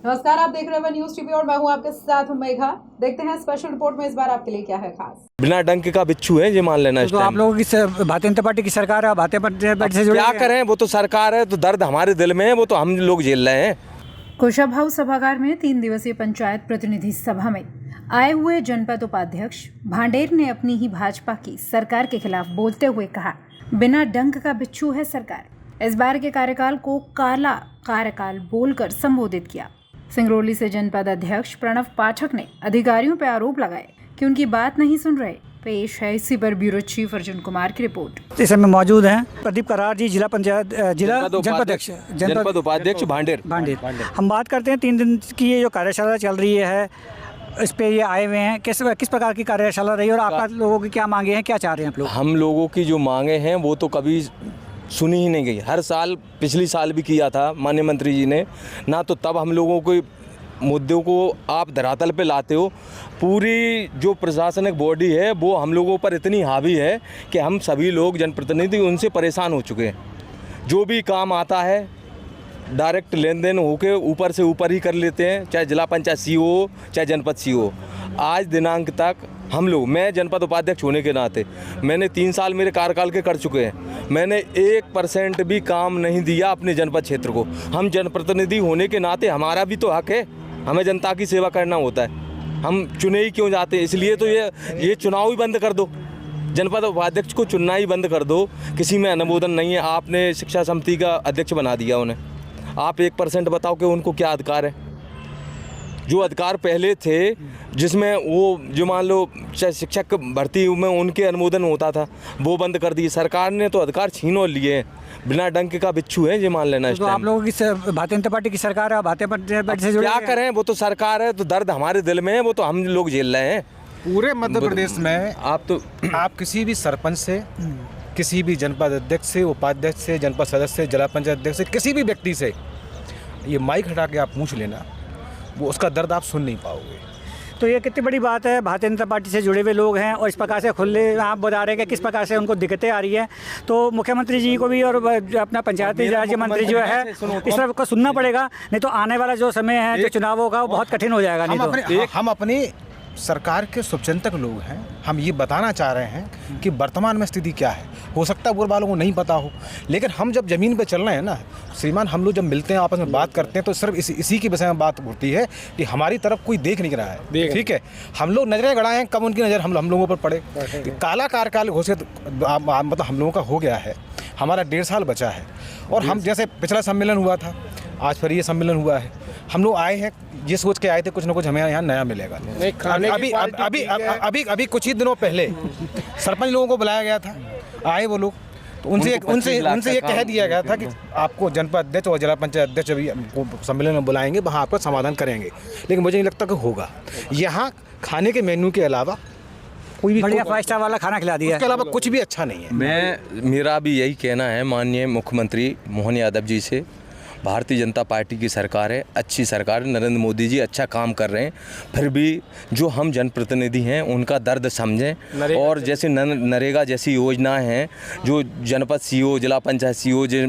नमस्कार, आप देख रहे हैं न्यूज टीवी और मैं हूं आपके साथ मेघा। देखते हैं स्पेशल रिपोर्ट में इस बार आपके लिए क्या है खास। बिना डंक का बिच्छू है, ये मान लेना। तो आप लोगों की भारतीय जनता पार्टी की सरकार है, भारतीय जनता पार्टी से जुड़े क्या करें, वो तो सरकार है, तो दर्द हमारे दिल में है, वो तो हम लोग झेल रहे हैं। कुशाभाऊ सभागार में 3 दिवसीय पंचायत प्रतिनिधि सभा में आए हुए जनपद उपाध्यक्ष भांडेर ने अपनी ही भाजपा की सरकार के खिलाफ बोलते हुए कहा, बिना डंक का बिच्छू है सरकार। इस बार के कार्यकाल को काला कार्यकाल बोलकर संबोधित किया। सिंगरौली से जनपद अध्यक्ष प्रणव पाठक ने अधिकारियों पर आरोप लगाए कि उनकी बात नहीं सुन रहे। पेश है इसी पर ब्यूरो चीफ अर्जुन कुमार की रिपोर्ट। इस समय मौजूद हैं प्रदीप करार जी, जिला जनपद उपाध्यक्ष भांडेर। हम बात करते हैं 3 दिन की ये जो कार्यशाला चल रही है, इस पे ये आए हुए हैं, किस प्रकार की कार्यशाला रही और आप लोगों की क्या मांगे हैं, क्या चाह रहे हैं आप लोग? हम लोगों की जो मांगे हैं वो तो कभी सुनी ही नहीं गई। हर साल, पिछली साल भी किया था माननीय मंत्री जी ने ना, तो तब हम लोगों को मुद्दों को आप धरातल पे लाते हो। पूरी जो प्रशासनिक बॉडी है वो हम लोगों पर इतनी हावी है कि हम सभी लोग जनप्रतिनिधि उनसे परेशान हो चुके हैं। जो भी काम आता है डायरेक्ट लेन देन होके ऊपर से ऊपर ही कर लेते हैं, चाहे जिला पंचायत सीओ चाहे जनपद सीओ। आज दिनांक तक हम लोग, मैं जनपद उपाध्यक्ष होने के नाते मैंने 3 साल मेरे कार्यकाल के कर चुके हैं, मैंने 1% भी काम नहीं दिया अपने जनपद क्षेत्र को। हम जनप्रतिनिधि होने के नाते हमारा भी तो हक है, हमें जनता की सेवा करना होता है। हम चुने ही क्यों जाते हैं? इसलिए तो ये चुनाव ही बंद कर दो, जनपद उपाध्यक्ष को चुनना ही बंद कर दो। किसी में अनुमोदन नहीं है। आपने शिक्षा समिति का अध्यक्ष बना दिया उन्हें। आप 1% बताओ कि उनको क्या अधिकार है? जो अधिकार पहले थे, जिसमें वो जो मान लो चाहे शिक्षक भर्ती में उनके अनुमोदन होता था, वो बंद कर दिए। सरकार ने तो अधिकार छीन और लिए। बिना डंक का बिच्छू है, ये मान लेना। तो आप लोगों की भारतीय जनता पार्टी की सरकार है, भारतीय जनता पार्टी से जुड़े क्या करें, वो तो सरकार है, तो दर्द हमारे दिल में है, वो तो हम लोग झेल रहे हैं। पूरे मध्य प्रदेश में आप किसी भी सरपंच से, किसी भी जनपद अध्यक्ष से, उपाध्यक्ष से, जनपद सदस्य से, जिला पंचायत अध्यक्ष से, किसी भी व्यक्ति से ये माइक हटा के आप पूछ लेना, वो उसका दर्द आप सुन नहीं पाओगे। तो ये कितनी बड़ी बात है, भारतीय जनता पार्टी से जुड़े हुए लोग हैं और इस प्रकार से खुले आप बता रहे हैं कि किस प्रकार से उनको दिक्कतें आ रही है। तो मुख्यमंत्री जी को भी और अपना पंचायती राज्य मंत्री जो है इस तरह को सुनना पड़ेगा, नहीं तो आने वाला जो समय है जो चुनावों का वो बहुत कठिन हो जाएगा। नहीं हम अपनी सरकार के शुभचिंतक लोग हैं, हम ये बताना चाह रहे हैं कि वर्तमान में स्थिति क्या है। हो सकता है बुरे वालों को नहीं पता हो, लेकिन हम जब ज़मीन पे चल रहे हैं ना श्रीमान, हम लोग जब मिलते हैं, आपस में बात करते हैं, तो सिर्फ इसी के विषय में बात होती है कि हमारी तरफ कोई देख नहीं रहा है। ठीक है, हम लोग नजरें गड़ाए हैं, कब उनकी नज़र हम लोगों पर पड़े। काला कार्यकाल घोषित मतलब हम लोगों का हो गया है, हमारा 1.5 साल बचा है। और हम जैसे पिछला सम्मेलन हुआ था, आज फिर ये सम्मेलन हुआ है, हम लोग आए हैं ये सोच के आए थे कुछ ना कुछ हमें यहाँ नया मिलेगा। अभी कुछ ही दिनों पहले सरपंच लोगों को बुलाया गया था, आए वो लोग, तो उनसे ये कह दिया गया था कि आपको जनपद अध्यक्ष और जिला पंचायत अध्यक्ष अभी सम्मेलन में बुलाएंगे, वहाँ आपका समाधान करेंगे। लेकिन मुझे नहीं लगता कि होगा। यहाँ खाने के मेन्यू के अलावा कोई भी बढ़िया 5 स्टार वाला खाना खिला दिया, उसके अलावा कुछ भी अच्छा नहीं है। मेरा भी यही कहना है माननीय मुख्यमंत्री मोहन यादव जी से, भारतीय जनता पार्टी की सरकार है, अच्छी सरकार है, नरेंद्र मोदी जी अच्छा काम कर रहे हैं, फिर भी जो हम जनप्रतिनिधि हैं उनका दर्द समझें। और जैसे नरेगा जैसी योजनाएं हैं, जो जनपद सीओ, जिला पंचायत सीओ जो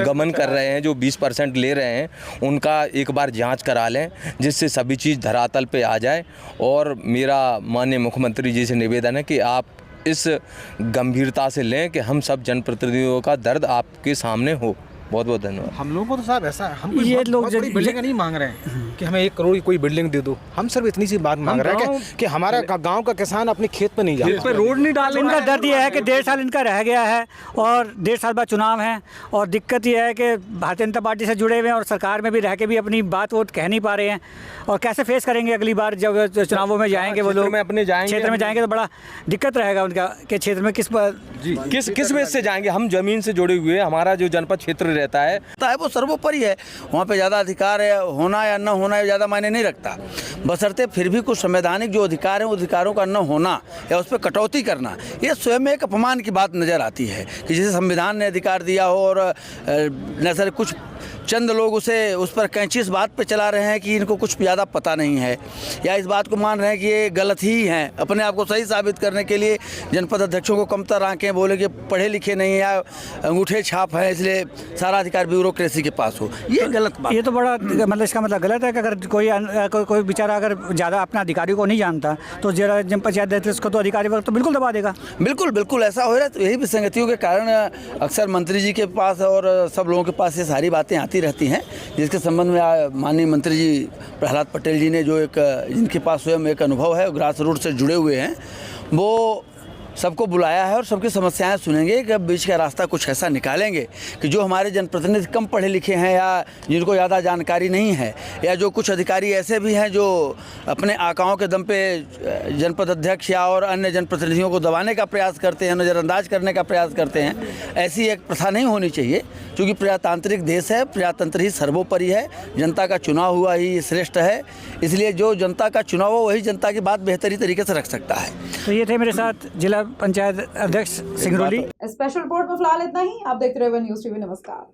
गमन कर रहे हैं, जो 20% ले रहे हैं, उनका एक बार जांच करा लें, जिससे सभी चीज़ धरातल पे आ जाए। और मेरा माननीय मुख्यमंत्री जी से निवेदन है कि आप इस गंभीरता से लें कि हम सब जनप्रतिनिधियों का दर्द आपके सामने हो। बहुत बहुत धन्यवाद। हम लोगों को तो साहब ऐसा है, हम ये लोग बड़ी बिल्डिंग नहीं मांग रहे हैं कि हमें 1 करोड़ की कोई बिल्डिंग दे दो। हम सिर्फ इतनी सी बात मांग रहे हैं कि हमारा गांव का किसान अपने खेत पे नहीं जा रहा, रोड नहीं डाल। इनका दर्द ये है कि 1.5 साल इनका रह गया है और 1.5 साल बाद चुनाव है, और दिक्कत ये है कि भारतीय जनता पार्टी से जुड़े हुए हैं और सरकार में भी रह के भी अपनी बात वो कह नहीं पा रहे हैं। और कैसे फेस करेंगे अगली बार जब चुनावों में जाएंगे वो लोग, अपने क्षेत्र में जाएंगे तो बड़ा दिक्कत रहेगा उनका कि क्षेत्र में किस बेस से जाएंगे। हम जमीन से जुड़े हुए, हमारा जो जनपद क्षेत्र रहता है वो सर्वोपरि है, वहाँ पे ज़्यादा अधिकार है, होना या न होना ज़्यादा मायने नहीं रखता। बशर्ते फिर भी कुछ संवैधानिक जो अधिकार हैं, अधिकारों का न होना या उस पर कटौती करना, ये स्वयं में एक अपमान की बात नज़र आती है कि जैसे संविधान ने अधिकार दिया हो और न सिर्फ कुछ चंद लोग उस पर कैंची इस बात पे चला रहे हैं कि इनको कुछ ज़्यादा पता नहीं है, या इस बात को मान रहे हैं कि ये गलत ही हैं, अपने आप को सही साबित करने के लिए जनपद अध्यक्षों को कमतर आंकें, बोले कि पढ़े लिखे नहीं या अंगूठे छाप है इसलिए सारा अधिकार ब्यूरोक्रेसी के पास हो। ये गलत बात। ये तो बड़ा मतलब इसका मतलब गलत है कि अगर कोई बेचारा अगर ज़्यादा अपना अधिकारी को नहीं जानता तो जरा जन पंचायत अध्यक्ष को तो अधिकारी वर्ग तो बिल्कुल दबा देगा। बिल्कुल बिल्कुल ऐसा हो रहा है। तो यही विसंगतियों के कारण अक्सर मंत्री जी के पास और सब लोगों के पास ये सारी बातें आती रहती हैं, जिसके संबंध में माननीय मंत्री जी प्रहलाद पटेल जी ने जो जिनके पास स्वयं एक अनुभव है, ग्रास रूट से जुड़े हुए हैं, वो सबको बुलाया है और सबकी समस्याएं सुनेंगे कि अब बीच का रास्ता कुछ ऐसा निकालेंगे कि जो हमारे जनप्रतिनिधि कम पढ़े लिखे हैं या जिनको ज़्यादा जानकारी नहीं है, या जो कुछ अधिकारी ऐसे भी हैं जो अपने आकाओं के दम पे जनपद अध्यक्ष या और अन्य जनप्रतिनिधियों को दबाने का प्रयास करते हैं, नज़रअंदाज करने का प्रयास करते हैं। ऐसी एक प्रथा नहीं होनी चाहिए, क्योंकि प्रजातांत्रिक देश है, प्रजातंत्र ही सर्वोपरि है, जनता का चुनाव हुआ ही श्रेष्ठ है। इसलिए जो जनता का चुनाव हो वही जनता की बात बेहतरी तरीके से रख सकता है। तो ये थे मेरे साथ जिला पंचायत अध्यक्ष सिंगरौली। स्पेशल रिपोर्ट में फिलहाल इतना ही। आप देखते रहे न्यूज़ टीवी। नमस्कार।